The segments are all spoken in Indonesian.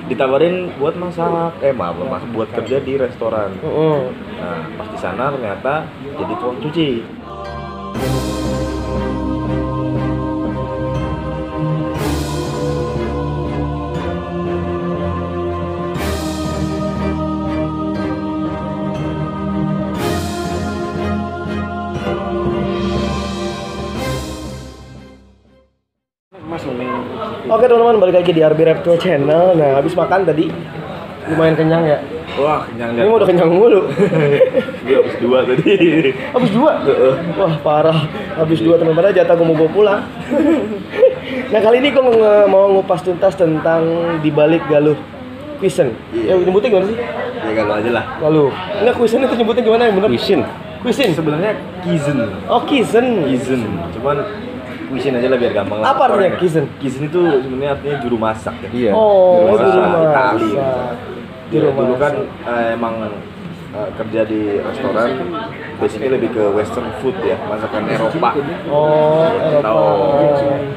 ditawarin buat masak, buat kerja di restoran. Nah, pas di sana ternyata jadi tukang cuci. Oke teman-teman, balik lagi di RB Reptile Channel. Nah, habis makan tadi lumayan kenyang ya. Wah, kenyang Ini udah kenyang mulu. Gue habis 2 tadi. Habis 2? Wah, parah. Habis 2 teman-teman, jatah gue mau bawa pulang. Nah, kali ini gue mau ngupas tuntas tentang dibalik Galuh Cuisine. Ya, nyebutnya gimana sih? Ya Galuh aja lah. Galuh. Enggak, Cuisine itu nyebutnya gimana yang bener? Cuisine. Sebenarnya Cuisine. Oh, Cuisine. Cuman Cuisine aja lah biar gampang lah. Apa artinya Cuisine? Cuisine itu sebenarnya artinya juru masak ya. Iya. Oh, Juru juru masak Itali. masak. Ya, dulu kan emang kerja di restoran, basically lebih ke western food ya, masakan Eropa. Oh, Eropa.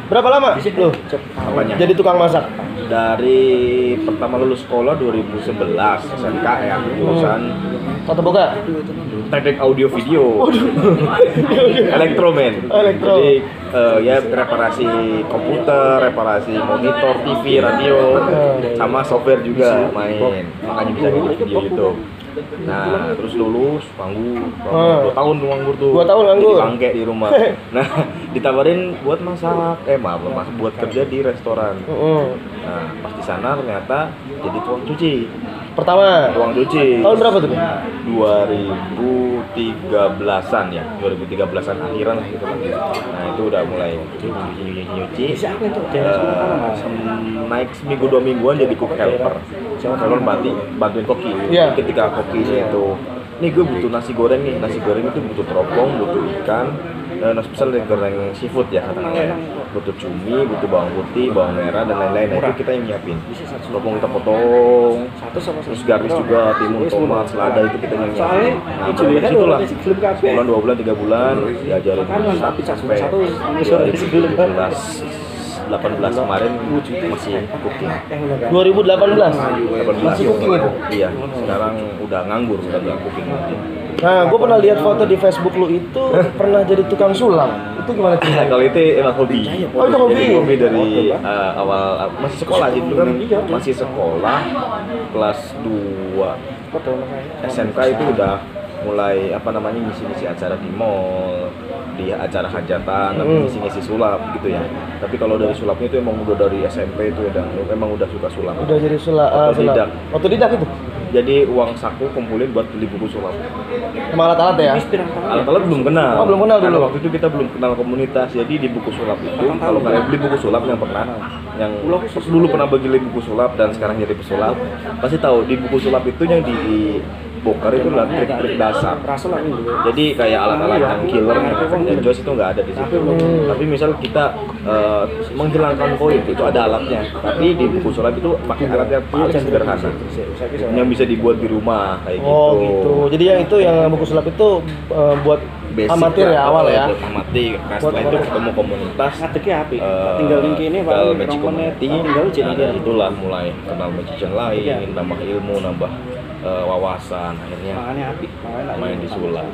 Berapa lama lu Apanya? jadi tukang masak? Dari pertama lulus sekolah 2011 SMK ya, jurusan Tata Boga? teknik audio video. Elektromen. Elektro. Jadi ya reparasi komputer, reparasi monitor, TV, radio, sama software juga main. Makanya bisa edit video itu. Nah, terus lulus, nganggur 2 tahun tuh nganggur tuh. 2 tahun nganggur? Jadi bangke di rumah. Nah, ditawarin buat masak, buat kerja di restoran. Nah, pas di sana ternyata jadi tukang cuci. Pertama? Tukang cuci. Tahun berapa tuh? 2013-an ya, 2013-an akhiran lah gitu. Nah, itu udah mulai nyuci. Siapa itu? Naik seminggu 2 mingguan jadi cook helper. Kalau bantuin koki. Iya. Ketika kokinya itu, nih gue butuh nasi goreng nih. Nasi goreng itu butuh teropong, butuh ikan. Nasi misalnya goreng seafood ya katanya. Butuh cumi, butuh bawang putih, bawang merah dan lain-lain. Nah, itu kita yang nyiapin. Teropong kita potong. Terus garnish juga, timun, tomat, selada itu kita yang nyiapin. Nah, dari situ lah. Sebulan, 2 bulan, 3 bulan diajarin sampai 18 kemarin masih cooking. 2018? 18 Masih cooking itu? Iya, sekarang udah nganggur, udah gak cooking. Nah, gue pernah lihat foto di Facebook lu itu pernah jadi tukang sulap. Itu gimana ceritanya? Kalau itu emang hobi. Oh, itu hobi? Jadi hobi dari awal masih sekolah gitu kan, masih sekolah kelas 2 SMK itu udah mulai ngisi-ngisi acara di mall, di acara hajatan, ngisi-ngisi sulap gitu ya. Tapi kalau dari sulapnya itu emang udah dari SMP itu emang udah suka sulap. Udah jadi sulap. Otodidak itu? Jadi uang saku kumpulin buat beli buku sulap. Sama alat-alat ya? Alat-alat belum kenal. Oh, belum kenal dulu. Karena waktu itu kita belum kenal komunitas. Jadi di buku sulap itu, kalau kalian beli buku sulap yang dulu pernah beli buku sulap dan sekarang jadi pesulap, pasti tahu di buku sulap itu yang dibongkar itu adalah trik-trik dasar. Jadi kayak alat-alat yang killer, yang Joss itu nggak ada di situ. Tapi misal kita menghilangkan koin itu ada alatnya. Tapi di buku sulap itu pakai alat yang paling sederhana, yang bisa dibuat di rumah kayak gitu. Oh gitu. Jadi yang buku sulap itu buat basic amatir ya awal ya. Buat amatir. Nah, setelah itu ketemu komunitas. Tinggal link ini tinggal Magic Community. Nah, itulah mulai kenal magician lain, nambah ilmu, nambah wawasan, akhirnya main di sulap.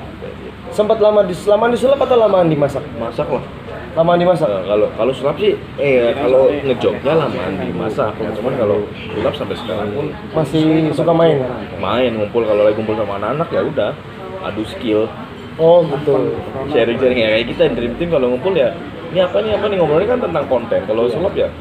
Sempat lama di sulap atau lamaan dimasak? Masak lah. Lamaan dimasak. Kalau sulap sih, kalau ngejobnya lamaan dimasak. Ya, cuman kalau sulap sampai sekarang pun masih suka main. Ngumpul, kalau lagi kumpul sama anak-anak ya udah adu skill. Oh gitu. Sharing-sharing ya kayak kita Dream Team kalau ngumpul ya. Ini apa nih ngobrolnya kan tentang konten. Kalau sulap ya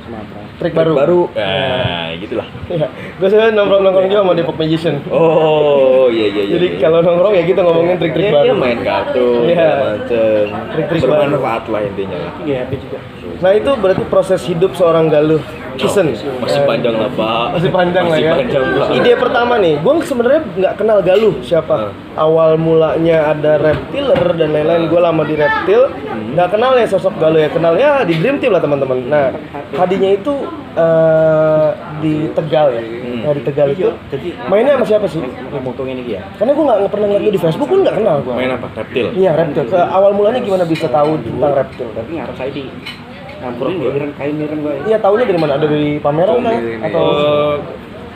trik baru. Nah, gitulah. Iya. Gue sebenarnya nongkrong juga sama Depok Magician. Oh, iya. Jadi kalau nongkrong ya kita ngomongin trik-trik baru. Iya, main kartu, macam trik-trik bermanfaat lah intinya. Iya, juga. Nah, itu berarti proses hidup seorang Galuh Cuisine. Masih panjang lah, Pak. Masih panjang lah ya. Ide pertama nih, gue sebenarnya nggak kenal Galuh siapa. Awal mulanya ada Reptiler dan lain-lain. Gue lama di Reptil, nggak kenal ya sosok Galuh ya. Kenalnya di Dream Team lah teman-teman. Nah, tadinya itu di Tegal ya. Nah, di Tegal itu mainnya sama siapa sih? Karena gue nggak pernah ngeliat lu di Facebook, pun nggak kenal gue. Main apa? Reptil? Iya, Reptil. Awal mulanya gimana bisa tahu tentang Reptil? Tapi ngarep saya di ngampurin kain miren gue. Iya, tahunya dari mana? Ada dari pameran kan? Atau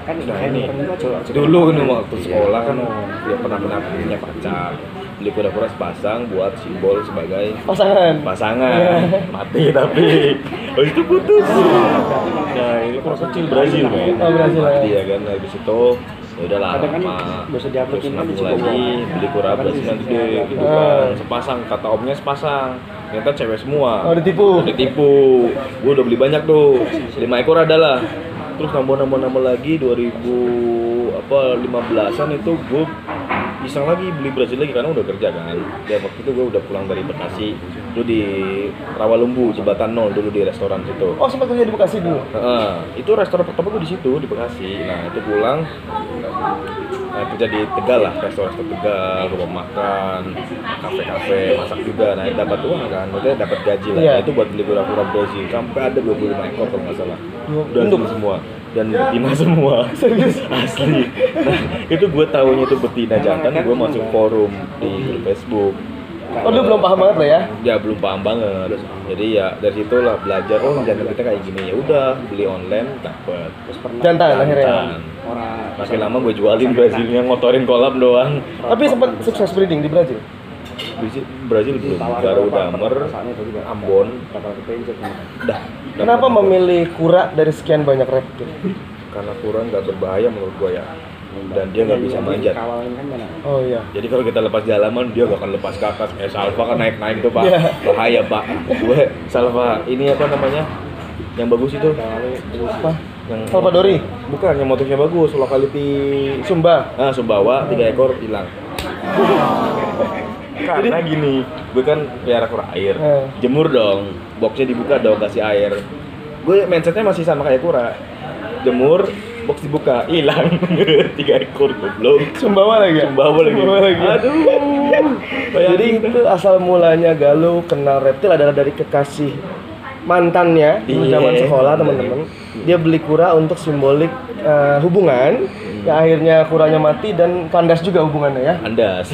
Kan Nah ini handphone itu dulu nih waktu sekolah kan dia pernah punya pacar, beli kura-kura sepasang buat simbol sebagai pasangan mati tapi itu putus. Nah ini kura kecil Brazil men, Brazil mati ya kan. Habis itu ya udahlah kadang kan lama bisa diuploadin kan terus di nabung lagi beli kura Brazil yang gede gitu kan, sepasang kata omnya sepasang, ternyata cewek semua. Ditipu. Gue udah beli banyak tuh, 5 ekor adalah. Terus nambah lagi 2015an itu gue iseng lagi beli Brazil lagi karena udah kerja kan. Ya waktu itu gue udah pulang dari Bekasi, dulu di Rawalumbu Jembatan 0 dulu di restoran situ. Oh, sempat kerja di Bekasi dulu. Itu restoran pertama gue di situ di Bekasi. Nah itu pulang, kerja di Tegal lah, restoran Tegal, rumah makan, kafe, masak juga. Nah dapat uang kan, maksudnya dapat gaji lah. Iya. Itu buat beli kura-kura Brazil sampai ada 25 ekor kalau nggak salah. Brazil semua dan betina semua. Serius? Asli. Nah itu gue tahunya itu betina jantan, gue masuk forum di Facebook. Oh, lu belum paham banget lah ya? Ya belum paham banget. Jadi ya dari situ lah belajar, oh jantan kita kayak gini. Ya udah beli online dapet. Jantan akhirnya. Makin lama gue jualin Brazilnya, ngotorin kolam doang. Tapi sempat sukses breeding di Brazil. Brazil belum, Garuda Damer, Ambon. Dah. Kenapa memilih kura dari sekian banyak reptil? Karena kurang nggak berbahaya menurut gue ya. Dan dia nggak bisa manjat. Oh iya. Jadi kalau kita lepas di halaman dia gak akan lepas ke atas. Salva kan naik tuh pak, Iya. bahaya pak. Gue Salva ini apa namanya? Yang bagus itu? Apa? Yang Salvadori? Bukan, yang motifnya bagus. Locality Sumba. Sumbawa 3 ekor hilang. Karena gini, gue kan pelihara kura air, jemur dong, boxnya dibuka dong kasih air. Gue mindsetnya masih sama kayak kura, jemur, box dibuka, hilang 3 ekor goblok. Sumbawa lagi. Aduh. Jadi itu asal mulanya Galuh kenal reptil adalah dari kekasih mantannya di zaman sekolah teman-teman. Dia beli kura untuk simbolik hubungan. Ya akhirnya kuranya mati dan kandas juga hubungannya ya. Kandas.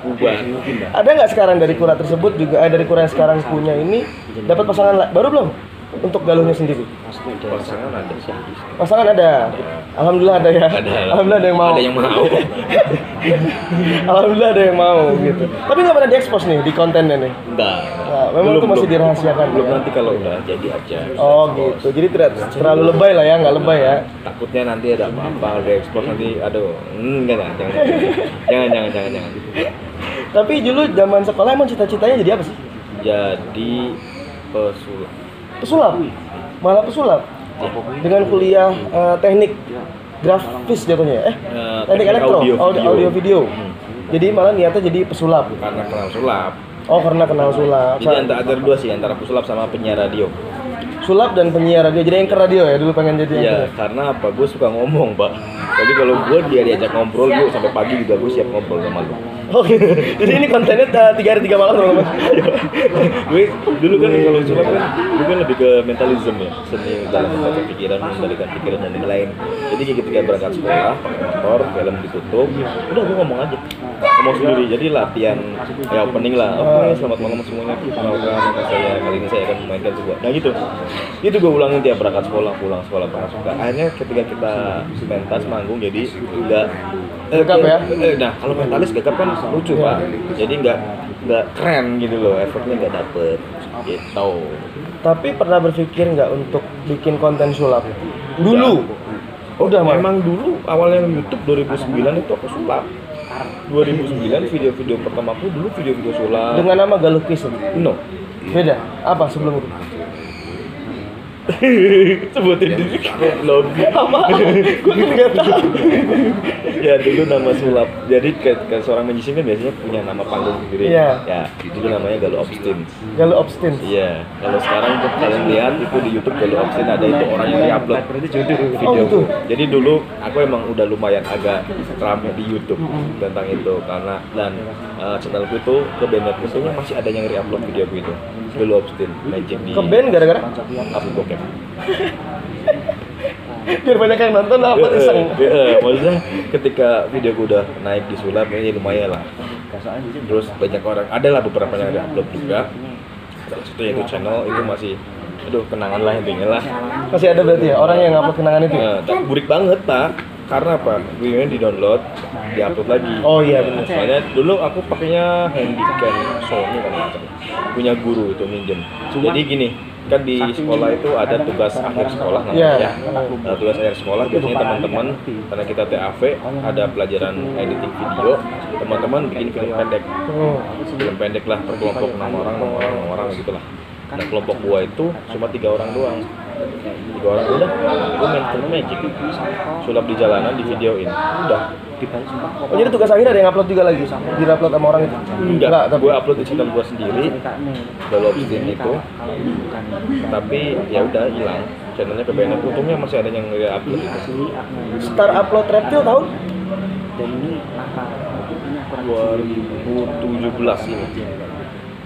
Buban. Ada nggak sekarang dari kura tersebut juga dari kura yang sekarang punya ini dapat pasangan baru belum? Untuk Galuhnya sendiri. Pasangan ada sih. Pasangan ada. Alhamdulillah ada ya. Alhamdulillah ada yang mau. Ada yang mau. Alhamdulillah ada yang mau gitu. Tapi nggak pernah diekspos nih di kontennya nih. Enggak. Nah, memang itu masih dirahasiakan. Belum Ya? nanti kalau udah jadi aja. Oh gitu. Jadi tidak terlalu lebay lah ya, nggak lebay ya. Takutnya nanti ada apa-apa, udah ekspos nanti, aduh, jangan. Tapi dulu zaman sekolah emang cita-citanya jadi apa sih? Jadi pesulap. Pesulap. Malah pesulap. Dengan kuliah teknik grafis jatuhnya ya? Teknik elektro, audio video. Jadi malah niatnya jadi pesulap. Karena kenal sulap. Oh, karena kenal sulap. Jadi antara dua sih, antara pesulap sama penyiar radio. Sulap dan penyiar radio, jadi anchor radio ya dulu pengen jadi Iya, anchor. karena apa? Gue suka ngomong, Pak. Jadi kalau gue diajak ngobrol, gue sampai pagi juga gue siap ngobrol sama lu. Oh gitu. Jadi ini kontennya 3 hari 3 malam teman-teman. Gue dulu kan kalau sulap kan, gue kan lebih ke mentalism ya, seni dalam membaca pikiran, mengendalikan pikiran dan lain-lain. Jadi ketika berangkat sekolah, pakai motor, film ditutup, udah gue ngomong aja, ngomong sendiri. Jadi latihan, ya opening lah. Oke, selamat malam semuanya. Kenalkan nama saya, kali ini saya akan memainkan sebuah. Nah gitu. Itu gue ulangin tiap berangkat sekolah, pulang sekolah, berangkat sekolah. Akhirnya ketika kita pentas manggung, jadi enggak Gegap ya? Nah kalau mentalis gegap kan lucu pak, jadi nggak keren gitu loh, effortnya nggak dapet gitu. Tapi pernah berpikir nggak untuk bikin konten sulap? Dulu. Udah memang dulu awalnya YouTube 2009 itu aku sulap. 2009 video-video pertamaku dulu video-video sulap. Dengan nama Galuh Kiss. No. Beda. Apa sebelum itu? Sebutin diri belum. Apa? Gue nggak tahu. Ya dulu nama sulap. Jadi kayak seorang magician kan biasanya punya nama panggung sendiri. Iya. Ya dulu namanya Galuh Obstin. Galuh Obstin. Iya. Kalau sekarang untuk kalian lihat itu di YouTube Galuh Obstin ada itu orang yang diupload video. Oh, gitu. Jadi dulu aku emang udah lumayan agak rame di YouTube tentang itu karena dan channelku itu ke band musuhnya masih ada yang re-upload video itu. Galuh Obstin Magic di. Ke band gara-gara? Aku bokep. Biar banyak yang nonton apa iseng. Maksudnya ketika video gue udah naik di sulap ini lumayan lah. Terus banyak orang, ada lah beberapa yang ada upload juga. Salah satu yaitu channel itu masih aduh kenangan lah intinya lah. Masih ada berarti ya orang yang ngupload kenangan itu? Burik banget pak, karena apa? Videonya di download, diupload lagi. Oh iya benar. Soalnya dulu aku pakainya Handycam Sony kan, punya guru itu minjem. Jadi gini, kan di sekolah itu ada tugas akhir sekolah namanya ya. Nah, tugas akhir sekolah biasanya teman-teman karena kita TAV ada pelajaran editing video, teman-teman bikin film pendek. Film pendek lah per kelompok 6 orang gitulah. Nah kelompok gua itu cuma 3 orang doang. 3 orang udah, gua main film magic, sulap di jalanan di videoin, udah. Oh jadi tugas akhir ada yang upload juga lagi? Di-upload sama orang itu? Enggak, gue upload di channel gue sendiri, belum itu. Tapi ya udah hilang, channelnya ke banned. Untungnya masih ada yang nge-upload itu. Start upload reptil tahun? 2017 ini.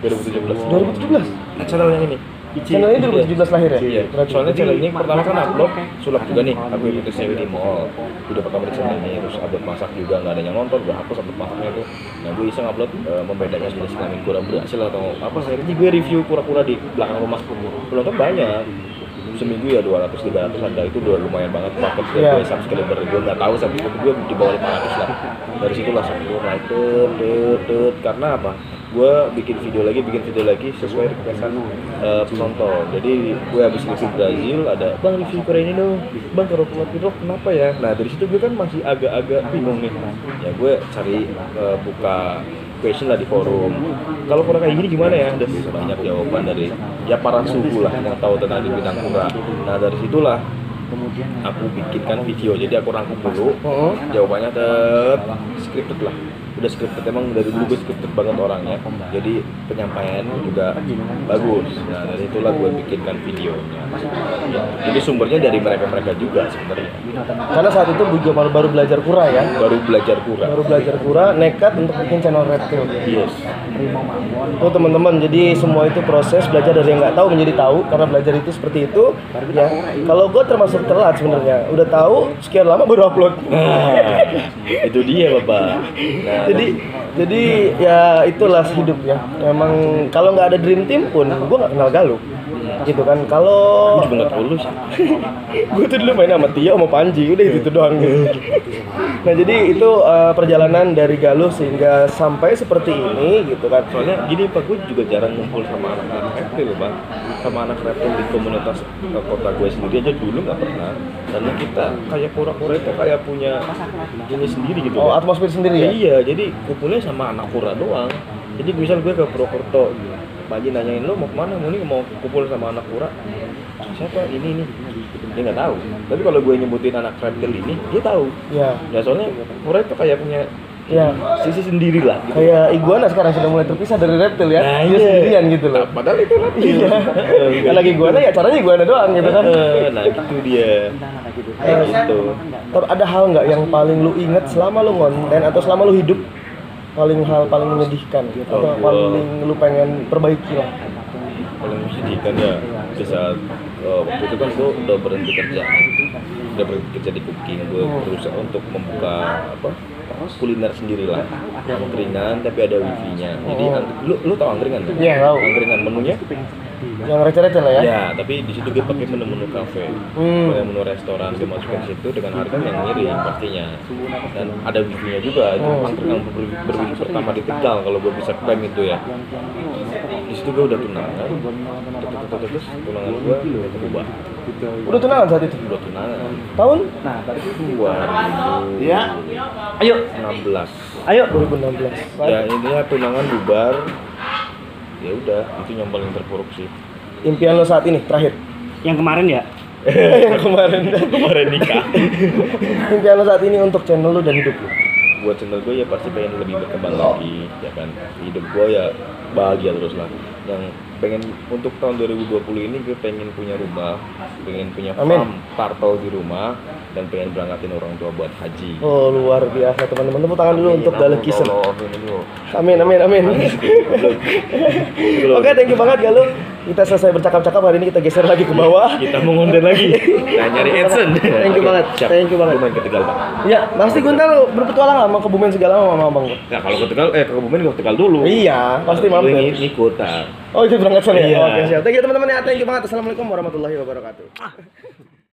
2017? Channel yang ini. Channel ini 2017 lahir ya? Iya. Soalnya channel ini pertama kan upload sulap juga nih. Aku ikutin cewek di mall. Udah pertama di channel ini, terus upload masak juga nggak ada yang nonton. Gue hapus upload masaknya tuh. Nah gue iseng upload membedanya jenis kelamin kurang berhasil atau apa. Akhirnya gue review kura-kura di belakang rumah. Penonton banyak. Seminggu ya 200-300 ada, itu udah lumayan banget. Bahkan gue subscriber gue nggak tahu subscriber gue di bawah 500 lah. Dari situ lah gue naik karena apa? Gue bikin video lagi sesuai requestan penonton. Jadi gue habis review Brazil, ada bang review Korea ini dong, bang kalau keluar kenapa ya? Nah dari situ gue kan masih agak-agak bingung nih. Ya gue cari buka question lah di forum. Kalau kayak gini gimana ya? Ada banyak jawaban dari ya para suhu lah yang tahu tentang di bidang kura. Nah dari situlah aku bikinkan video. Jadi aku rangkum dulu jawabannya scripted lah. Udah scripted, emang dari dulu gue scripted banget orangnya. Jadi penyampaian juga bagus. Nah dari itulah gue bikinkan videonya. Ya, jadi sumbernya dari mereka juga sebenarnya. Karena saat itu juga baru belajar kura ya? Baru belajar kura, nekat untuk bikin channel reptil. Yes. Oh teman-teman, jadi semua itu proses belajar dari yang nggak tahu menjadi tahu. Karena belajar itu seperti itu. Ya, kalau gue termasuk telat sebenarnya. Udah tahu sekian lama baru upload. Nah, itu dia bapak. Nah, jadi ya itulah hidup ya. Emang kalau nggak ada dream team pun gue nggak kenal Galuh gitu kan. Kalau gue juga nggak tahu lu sih. Gue tuh dulu main sama Tio sama Panji, udah itu doang gitu. Nah jadi itu perjalanan dari Galuh sehingga sampai seperti ini gitu kan. Soalnya gini pak, gue juga jarang ngumpul sama anak-anak reptil pak. Sama anak reptil di komunitas kota gue sendiri aja dulu nggak pernah. Karena kita kayak kura-kura itu kayak punya ini sendiri gitu. Oh kan? Atmosfer sendiri ya? Iya, jadi kumpulnya sama anak kura doang. Jadi misal gue ke Purwokerto, Pak Haji nanyain lo mau kemana, mau kumpul sama anak kura. Siapa ini dia nggak tahu. Tapi kalau gue nyebutin anak reptil ini dia tahu. Ya. Ya soalnya kura itu kayak punya sisi sendiri lah gitu. Kayak iguana sekarang sudah mulai terpisah dari reptil ya. Nah, dia sendirian gitu loh. Nah, padahal itu reptil. Iya. Kalau lagi iguana ya caranya iguana doang gitu kan. Nah gitu dia. Gitu. Terus ada hal nggak yang paling lu inget selama lu ngonten atau selama lu hidup? Paling menyedihkan atau paling lu pengen perbaiki lah? Paling menyedihkan ya di saat waktu itu kan gue udah berhenti kerja di cooking. Gue berusaha untuk membuka kuliner sendiri lah, angkringan tapi ada wifi-nya. Jadi lu tau angkringan kan? Iya tahu. Angkringan menunya yang receh-receh lah ya? Ya, tapi di situ gue pakai menu kafe, menu restoran, gue masukin situ dengan harga yang miring pastinya. Dan ada wifi-nya juga. Itu angkringan berwifi pertama di Tegal kalau gue bisa klaim itu ya. Di situ gue udah tunangan, terus tunangan gue berubah. Udah tunangan saat itu? Udah tunangan. Tahun? 2000. Ya. Ayo. 16. Ayo. 2016. Ya intinya tunangan bubar. Ya udah, itu yang paling terpuruk sih. Impian lo saat ini terakhir? Yang kemarin ya? Yang kemarin nikah. Impian lo saat ini untuk channel lo dan hidup lo? Buat channel gue ya pasti pengen lebih berkembang lagi, ya kan. Hidup gue ya bahagia terus lah. Yang pengen untuk tahun 2020 ini gue pengen punya rumah, pengen punya farm turtle di rumah, dan pengen berangkatin orang tua buat haji. Oh, luar biasa teman-teman. Tepuk tangan dulu untuk Galuh Kisem. Amin. Amin. Oke, thank you banget Galuh. Kita selesai bercakap-cakap, hari ini kita geser lagi ke bawah. Kita mau ngonten lagi. Nah, nyari Edson. Thank you banget. Siap. Thank you banget. Lu main ke Tegal, Pak. Ya, pasti gue ntar berpetualang lah mau ke Kebumen segala sama abang gue. Nah, kalau ke Tegal ke Kebumen ke Tegal dulu. Iya, pasti Lu mampir. ngikut. Nah. Oh, itu berangkat sana ya? Iya. Oke, siap. Thank you teman-teman ya. Thank you banget. Assalamualaikum warahmatullahi wabarakatuh.